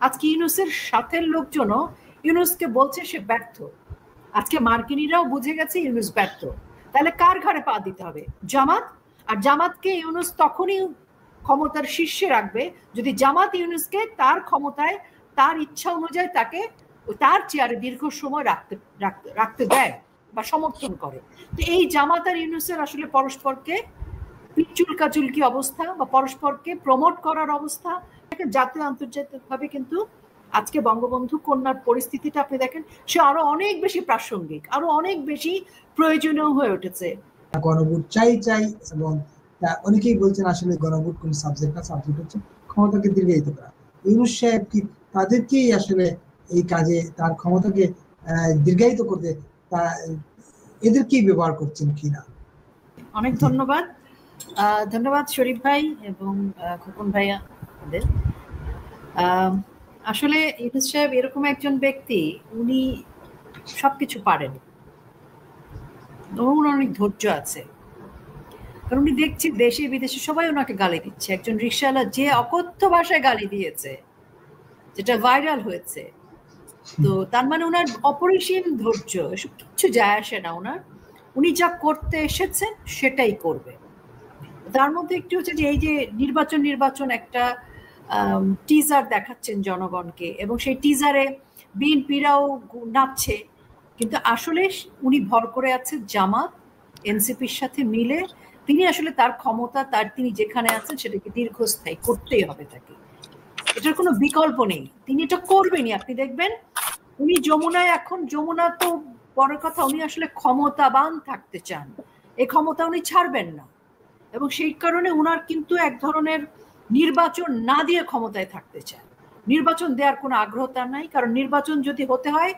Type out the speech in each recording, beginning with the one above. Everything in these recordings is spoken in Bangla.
আজকে ইউনূসের সাথের লোকজনও ইউনূসকে বলছে সে ব্যর্থ। আজকে মার্কিনীরাও বুঝে গেছে ইউনূস ব্যর্থ। তাহলে কার ঘাড়ে পা দিতে হবে? জামাত। আর জামাতকে ইউনূস তখনই ক্ষমতার শীর্ষে রাখবে যদি জামাত ইউনূসকে তার ক্ষমতায়, তার ইচ্ছা অনুযায়ী তাকে তার চেয়ারে দীর্ঘ সময় রাখতে দেয় বা সমর্থন করে। তো এই জামাত আর ইউনূসের আসলে পরস্পরকে চুলকাচুলকি অবস্থা বা পরস্পরকে প্রমোট করার অবস্থা। জাতীয় আন্তর্জাতিকভাবে কিন্তু আজকে বঙ্গবন্ধু কন্যার পরিস্থিতিটা আপনি দেখেন, সে আরো অনেক বেশি প্রাসঙ্গিক, আরো অনেক বেশি প্রয়োজনীয় হয়ে উঠেছে। গণভোট চাই এবং অনেকেই বলছেন আসলে গণভোট কোন সাবজেক্ট না, সাবজেক্ট হচ্ছে ক্ষমতাকে দীর্ঘায়িত করা। ইউনূস সাহেব কি তাদেরকেই আসলে এই কাজে তার ক্ষমতাকে দীর্ঘায়িত করতে এদেরকেই ব্যবহার করছেন কিনা? অনেক ধন্যবাদ। ধন্যবাদ শরীফ ভাই এবং খোকন ভাইয়া। আসলে ইউনূস সাহেব এরকম একজন ব্যক্তি, উনি সবকিছু পারেন, ওনার অনেক ধৈর্য আছে। কারণ উনি দেখছি দেশে বিদেশে সবাই ওনাকে গালি দিচ্ছে। একজন রিকশাওয়ালা যে অকথ্য ভাষায় গালি দিয়েছে, যেটা ভাইরাল হয়েছে, তো তার মানে ওনার অপরিসীম ধৈর্য, এসব কিচ্ছু যায় আসে না ওনার। উনি যা করতে এসেছেন সেটাই করবে। তার মধ্যে একটু হচ্ছে যে এই যে নির্বাচন একটা টিজার দেখাচ্ছেন জনগণকে, এবং সেই টিজারে বিএনপিরাও নাচছে, কিন্তু আসলে উনি ভর করে আছে জামাত এনসিপির সাথে মিলে। তিনি আসলে তার ক্ষমতা, তিনি যেখানে আছেন সেটাকে দীর্ঘস্থায়ী করতেই হবে তাকে, এটার কোনো বিকল্প নেই। তিনি এটা করবেনই, আপনি দেখবেন। উনি যমুনা তো বড় কথা, উনি আসলে ক্ষমতাবান থাকতে চান, এই ক্ষমতা উনি ছাড়বেন না। এবং সেই কারণে উনার কিন্তু এক ধরনের নির্বাচন না দিয়ে ক্ষমতায় থাকতে চান। নির্বাচন দেওয়ার কোনো আগ্রহ তার নাই, কারণ নির্বাচন যদি হতে হয়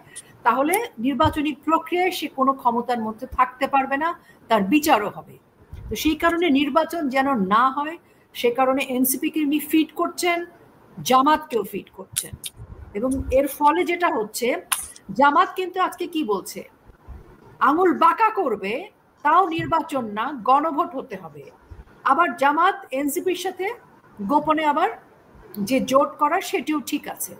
তাহলে নির্বাচনী প্রক্রিয়ায় সে কোনো ক্ষমতার মধ্যে থাকতে পারবে না, তার বিচারও হবে। তো সেই কারণে নির্বাচন যেন না হয়, সে কারণে এনসিপিকে উনি ফিট করছেন, জামাতকেও ফিট করছেন। এবং এর ফলে যেটা হচ্ছে, জামাত কিন্তু আজকে কি বলছে, আঙুল বাঁকা করবে, তাও নির্বাচন না, গণভোট হতে হবে। আবার জামাত এনসিপির সাথে গোপনে আবার যে জোট করা সেটিও ঠিক আছে।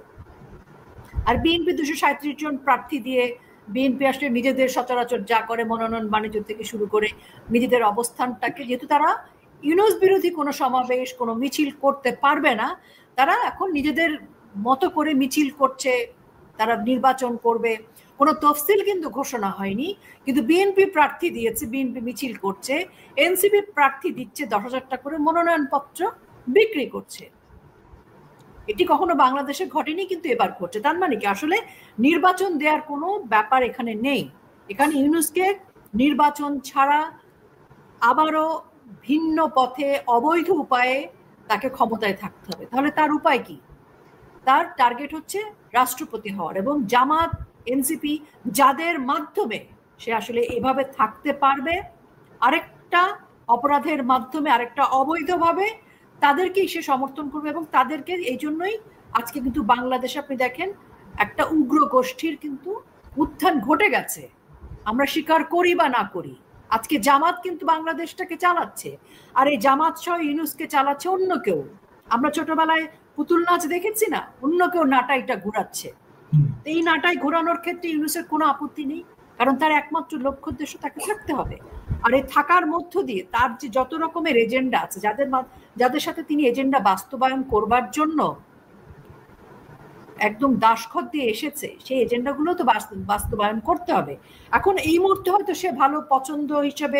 আর বিএনপি 237 জন প্রার্থী দিয়ে বিএনপি আসলে নিজেদের সচরাচর যা করে, মনোনয়ন বাণিজ্য থেকে শুরু করে নিজেদের অবস্থানটাকে, যেহেতু তারা ইউনূস বিরোধী কোনো সমাবেশ, কোনো মিছিল করতে পারবে না, তারা এখন নিজেদের মতো করে মিছিল করছে, তারা নির্বাচন করবে। কোনো তফসিল কিন্তু ঘোষণা হয়নি, কিন্তু বিএনপি প্রার্থী দিয়েছে, বিএনপি মিছিল করছে, এনসিপি প্রার্থী দিচ্ছে 10,000 টাকা করে মনোনয়নপত্র বিক্রি করছে। এটি কখনো বাংলাদেশে ঘটেনি, কিন্তু এবার ঘটছে। তার মানে কি, আসলে নির্বাচন দেওয়ার কোনো ব্যাপার এখানে নেই। এখানে ইউনূসকে নির্বাচন ছাড়া আবারও ভিন্ন পথে, অবৈধ উপায়ে তাকে ক্ষমতায় থাকতে হবে। তাহলে তার উপায় কি? তার টার্গেট হচ্ছে রাষ্ট্রপতি হওয়ার। এবং জামাত এনসিপি যাদের মাধ্যমে সে আসলে এভাবে থাকতে পারবে, আরেকটা অপরাধের মাধ্যমে, আরেকটা অবৈধভাবে, তাদেরকেই সে সমর্থন করবে। এবং তাদেরকে এই জন্যই আজকে কিন্তু বাংলাদেশে আপনি দেখেন একটা উগ্র গোষ্ঠীর কিন্তু উত্থান ঘটে গেছে, আমরা স্বীকার করি বা না করি। আজকে জামাত কিন্তু বাংলাদেশটাকে চালাচ্ছে, আর এই জামাত সহ ইউনূসকে চালাচ্ছে অন্য কেউ। আমরা ছোটবেলায় পুতুল নাচ দেখেছি না, অন্য কেউ নাটাইটা ঘুরাচ্ছে। এই নাটাই ঘোরানোর ক্ষেত্রে ইউনূসের কোনো আপত্তি নেই, কারণ তার একমাত্র লক্ষ্য উদ্দেশ্য তাকে থাকতে হবে। আর এই থাকার মধ্য দিয়ে তার যে যত রকমের এজেন্ডা আছে, যাদের সাথে তিনি এজেন্ডা বাস্তবায়ন করবার জন্য একদম দাসখত দিয়ে এসেছে, সেই এজেন্ডাগুলো তো বাস্তবায়ন করতে হবে। এখন এই মুহূর্তে হয়তো সে ভালো পছন্দ হিসেবে,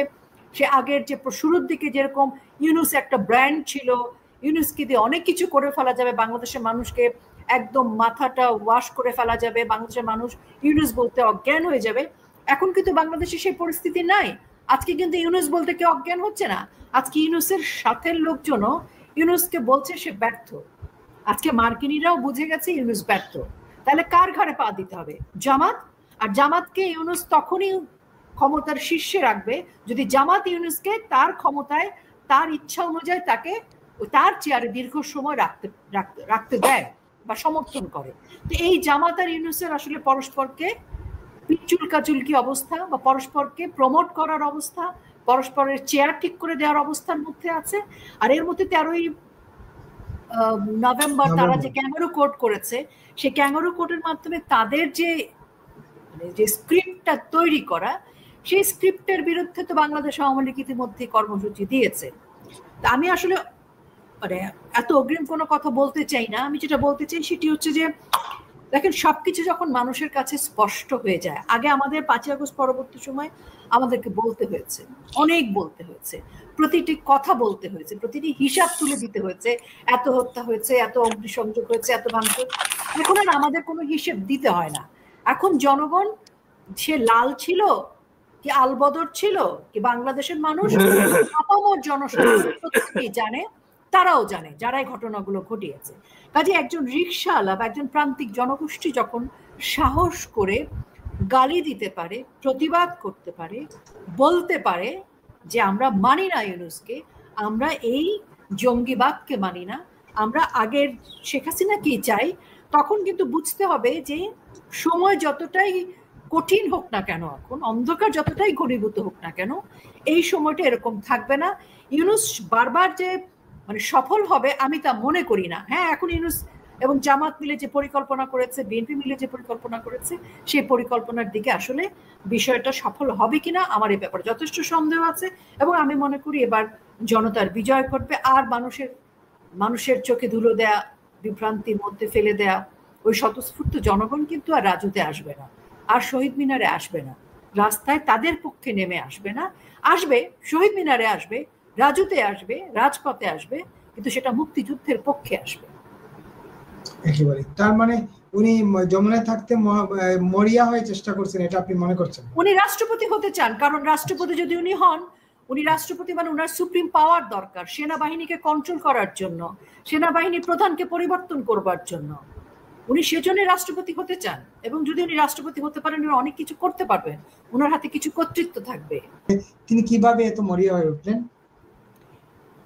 সে আগের যে শুরুর দিকে যেরকম ইউনূস একটা ব্র্যান্ড ছিল, ইউনূসকে দিয়ে অনেক কিছু করে ফেলা যাবে, বাংলাদেশের মানুষকে একদম মাথাটা ওয়াশ করে ফেলা যাবে, বাংলাদেশের মানুষ ইউনূস বলতে অজ্ঞান হয়ে যাবে। এখন কিন্তু বাংলাদেশে সেই পরিস্থিতি নাই। আজকে কিন্তু ইউনূস বলতে কেউ অজ্ঞান হচ্ছে না। আজকে ইউনূসের সাথের লোকজনও ইউনূসকে বলছে সে ব্যর্থ। আজকে মার্কিনীরাও বুঝে গেছে ইউনূস ব্যর্থ। তাহলে কার ঘাড়ে পা দিতে হবে? জামাত। আর জামাতকে ইউনূস তখনই ক্ষমতার শীর্ষে রাখবে যদি জামাত ইউনূসকে তার ক্ষমতায়, তার ইচ্ছা অনুযায়ী তাকে তার চেয়ারে দীর্ঘ সময় রাখতে দেয় বা সমর্থন করে। তো এই জামাত আর ইউনূসের আসলে পরস্পরকে চুলকাচুলকি অবস্থা বা পরস্পরকে প্রমোট করার অবস্থা, পরস্পরের চেয়ার ঠিক করে দেওয়ার অবস্থার মধ্যে আছে। আর এর মধ্যে 13ই নভেম্বর তারা যে ক্যাঙ্গারু কোর্ট করেছে, সেই ক্যাঙ্গারু কোর্টের মাধ্যমে তাদের যে স্ক্রিপ্টটা তৈরি করা, সেই স্ক্রিপ্টের বিরুদ্ধে তো বাংলাদেশ আওয়ামী লীগ ইতিমধ্যে কর্মসূচি দিয়েছে। তা আমি আসলে মানে এত অগ্রিম কোনো কথা বলতে চাই না। আমি যেটা বলতে চাই সেটি হচ্ছে যে দেখেন, সবকিছু যখন মানুষের কাছে স্পষ্ট হয়ে যায়, আগে আমাদের 5ই আগস্ট পরবর্তী সময় আমাদেরকে বলতে হয়েছে, অনেক বলতে হয়েছে, প্রতিটি কথা বলতে হয়েছে, প্রতিটি হিসাব তুলে দিতে হয়েছে, এত হত্যা হয়েছে, এত অগ্নিসংযোগ হয়েছে, এত ভাঙচুর। এখন আর আমাদের কোনো হিসেব দিতে হয় না। এখন জনগণ সে লাল ছিল কি আলবদর ছিল কি বাংলাদেশের মানুষ, আপামর জনসাধারণ প্রত্যেকেই জানে, তারাও জানে যারা এই ঘটনাগুলো ঘটিয়েছে। কাজে একজন রিকশাওয়ালা বা একজন প্রান্তিক জনগোষ্ঠী যখন সাহস করে গালি দিতে পারে, প্রতিবাদ করতে পারে, বলতে পারে যে আমরা মানি না ইউনূসকে, আমরা এই জঙ্গিবাদকে মানি না, আমরা আগের শেখ হাসিনাকেই চাই, তখন কিন্তু বুঝতে হবে যে সময় যতটাই কঠিন হোক না কেন, এখন অন্ধকার যতটাই ঘনীভূত হোক না কেন, এই সময়টা এরকম থাকবে না। ইউনূস বারবার যে মানে সফল হবে আমি তা মনে করি না। হ্যাঁ, এখন ইউনূস এবং জামাত মিলে যে পরিকল্পনা করেছে, বিএনপি মিলে যে পরিকল্পনা করেছে, সেই পরিকল্পনার দিকে আসলে বিষয়টা সফল হবে কিনা আমার এই ব্যাপারে যথেষ্ট সন্দেহ আছে। এবং আমি মনে করি এবার জনতার বিজয় ঘটবে। আর মানুষের চোখে ধুলো দেয়া, বিভ্রান্তির মধ্যে ফেলে দেয়া ওই স্বতঃস্ফূর্ত জনগণ কিন্তু আর রাজুতে আসবে না, আর শহীদ মিনারে আসবে না, রাস্তায় তাদের পক্ষে নেমে আসবে না। আসবে শহীদ মিনারে, আসবে রাজুতে, আসবে রাজপথে, আসবে, কিন্তু সেটা মুক্তিযুদ্ধের পক্ষে আসবে। একেবারে। তার মানে উনি যমুনায় থাকতে মরিয়া হয়ে চেষ্টা করছেন, এটা আপনি মনে করছেন? উনি রাষ্ট্রপতি হতে চান, কারণ রাষ্ট্রপতি যদি উনি হন, উনি রাষ্ট্রপতি মানে ওনার সুপ্রিম পাওয়ার দরকার সেনাবাহিনীকে কন্ট্রোল করার জন্য, সেনাবাহিনীর প্রধানকে পরিবর্তন করবার জন্য। উনি সেজন্য রাষ্ট্রপতি হতে চান, এবং যদি উনি রাষ্ট্রপতি হতে পারেন উনি অনেক কিছু করতে পারবেন, ওনার হাতে কিছু কর্তৃত্ব থাকবে। তিনি কিভাবে এত মরিয়া হয়ে উঠলেন?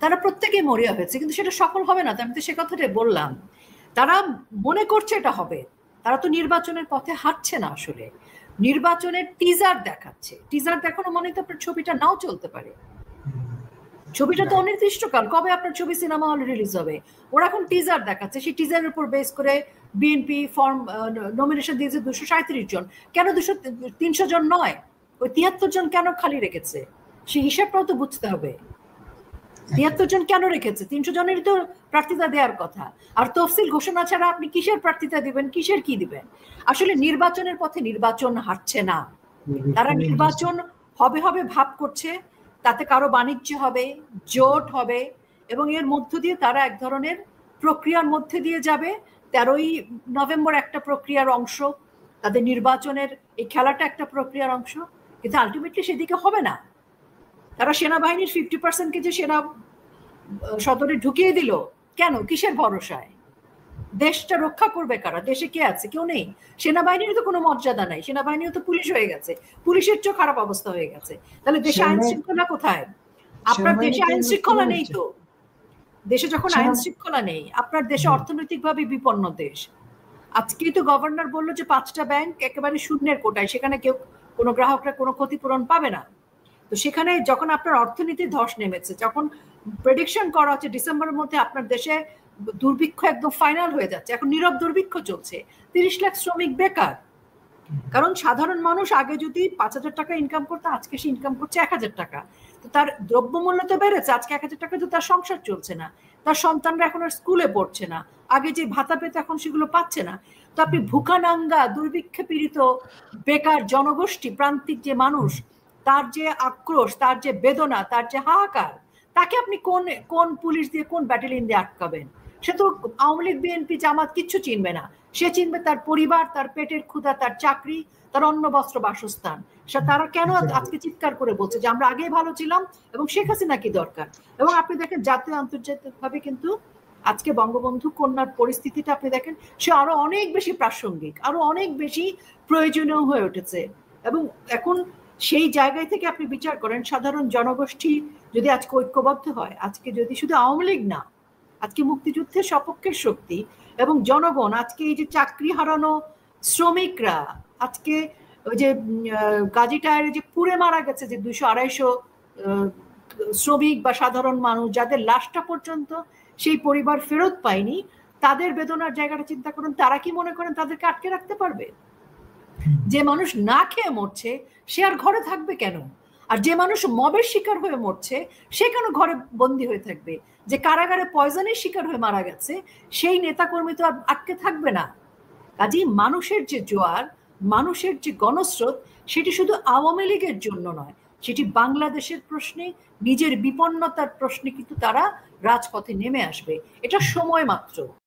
তারা প্রত্যেকেই মরিয়া হয়েছে, কিন্তু সেটা সফল হবে না। আমি তো সে কথাটাই বললাম, তারা মনে করছে এটা হবে, তারা তো নির্বাচনের পথে হাঁটছে না। আসলে নির্বাচনের টিজার দেখাচ্ছে, টিজার দেখানো মানে তো আপনার ছবিটা নাও চলতে পারে। ছবিটা তো অনির্দিষ্টকাল, কবে আপনার ছবি সিনেমা হলে রিলিজ হবে, ওরা এখন টিজার দেখাচ্ছে। সেই টিজারের উপর বেস করে বিএনপি ফর্ম নমিনেশন দিয়েছে 237 জন। কেন 300 জন নয়, ওই 73 জন কেন খালি রেখেছে, সেই হিসাবটাও তো বুঝতে হবে। 73 জন কেন রেখেছে? 300 জনেরই তো প্রার্থিতা দেওয়ার কথা। আর তফসিল ঘোষণা ছাড়া আপনি কিসের প্রার্থিতা দিবেন, কিসের কি দিবেন? আসলে নির্বাচনের পথে নির্বাচন হাঁটছে না। তারা নির্বাচন হবে হবে ভাব করছে, তাতে কারো বাণিজ্য হবে, জোট হবে, এবং এর মধ্য দিয়ে তারা এক ধরনের প্রক্রিয়ার মধ্যে দিয়ে যাবে। 13ই নভেম্বর একটা প্রক্রিয়ার অংশ, তাদের নির্বাচনের এই খেলাটা একটা প্রক্রিয়ার অংশ, কিন্তু আলটিমেটলি সেদিকে হবে না। তারা সেনাবাহিনীর 50%কে যে সেনা সদরে ঢুকিয়ে দিল, কেন, কিসের ভরসায়? দেশটা রক্ষা করবে কারা? দেশে কে আছে? কেউ নেই। সেনাবাহিনীর তো কোনো মর্যাদা নাই, সেনাবাহিনীও তো পুলিশ হয়ে গেছে, পুলিশের চেয়ে খারাপ অবস্থা হয়ে গেছে। তাহলে দেশে আইন শৃঙ্খলা কোথায়? আপনার দেশে আইন শৃঙ্খলা নেই তো। দেশে যখন আইন শৃঙ্খলা নেই, আপনার দেশে অর্থনৈতিকভাবে বিপন্ন দেশ। আজকেই তো গভর্নর বললো যে 5টা ব্যাংক একেবারে শূন্যের কোটায়, সেখানে কেউ কোনো গ্রাহকরা কোনো ক্ষতিপূরণ পাবে না। তো সেখানে যখন আপনার অর্থনীতির ধস নেমেছে, যখন প্রেডিকশন করা হচ্ছে ডিসেম্বরের মধ্যে আপনার দেশে দুর্ভিক্ষ একদম ফাইনাল হয়ে যাচ্ছে, এখন নীরব দুর্ভিক্ষ চলছে, 30 লাখ শ্রমিক বেকার। কারণ সাধারণ মানুষ আগে যদি 5,000 টাকা ইনকাম করতো, আজকে সে ইনকাম করছে 1,000 টাকা। তো তার দ্রব্যমূল্য তো বেড়েছে, আজকে 1,000 টাকা তো তার সংসার চলছে না, তার সন্তানরা এখন আর স্কুলে পড়ছে না, আগে যে ভাতা পেতে এখন সেগুলো পাচ্ছে না। তো আপনি ভুকানাঙ্গা দুর্ভিক্ষে পীড়িত বেকার জনগোষ্ঠী, প্রান্তিক যে মানুষ, তার যে আক্রোশ, তার যে বেদনা, তার যে হাহাকার, তাকে আপনি কোন পুলিশ দিয়ে, কোন ব্যাটালিয়ন দিয়ে আটকাবেন? সে তো আওয়ামী লীগ, বিএনপি, জামাত কিচ্ছু চিনবে না। সে চিনবে তার পরিবার, তার পেটের ক্ষুধা, তার চাকরি, তার অন্ন বস্ত্র বাসস্থান। তারা কেন আজকে চিৎকার করে বলছে যে আমরা আগেই ভালো ছিলাম এবং শেখ হাসিনা কি দরকার? এবং আপনি দেখেন জাতীয় আন্তর্জাতিক ভাবে কিন্তু আজকে বঙ্গবন্ধু কন্যার পরিস্থিতিটা আপনি দেখেন, সে আরো অনেক বেশি প্রাসঙ্গিক, আরো অনেক বেশি প্রয়োজনীয় হয়ে উঠেছে। এবং এখন সেই জায়গায় থেকে আপনি বিচার করেন, সাধারণ জনগোষ্ঠী যদি আজকে ঐক্যবদ্ধ হয়, আজকে যদি শুধু আওয়ামী লীগ না, আজকে মুক্তিযুদ্ধের সপক্ষের শক্তি এবং জনগণ, আজকে এই যে চাকরি হারানো শ্রমিকরা, আজকে ওই যে গাজী টায়ারে যে পুড়ে মারা গেছে যে 200-250 শ্রমিক বা সাধারণ মানুষ, যাদের লাশটা পর্যন্ত সেই পরিবার ফেরত পায়নি, তাদের বেদনার জায়গাটা চিন্তা করুন। তারা কি মনে করেন তাদেরকে আটকে রাখতে পারবে? যে মানুষ না খেয়ে মরছে সে আর ঘরে থাকবে কেন? আর যে মানুষ মবের শিকার হয়ে মরছে সে কেন ঘরে বন্দী হয়ে থাকবে? যে কারাগারে পয়জনের শিকার হয়ে মারা গেছে সেই নেতাকর্মী তো আর আটকে থাকবে না। কাজেই মানুষের যে জোয়ার, মানুষের যে গণস্রোত, সেটি শুধু আওয়ামী লীগের জন্য নয়, সেটি বাংলাদেশের প্রশ্নে, নিজের বিপন্নতার প্রশ্নে কিন্তু তারা রাজপথে নেমে আসবে। এটা সময় মাত্র।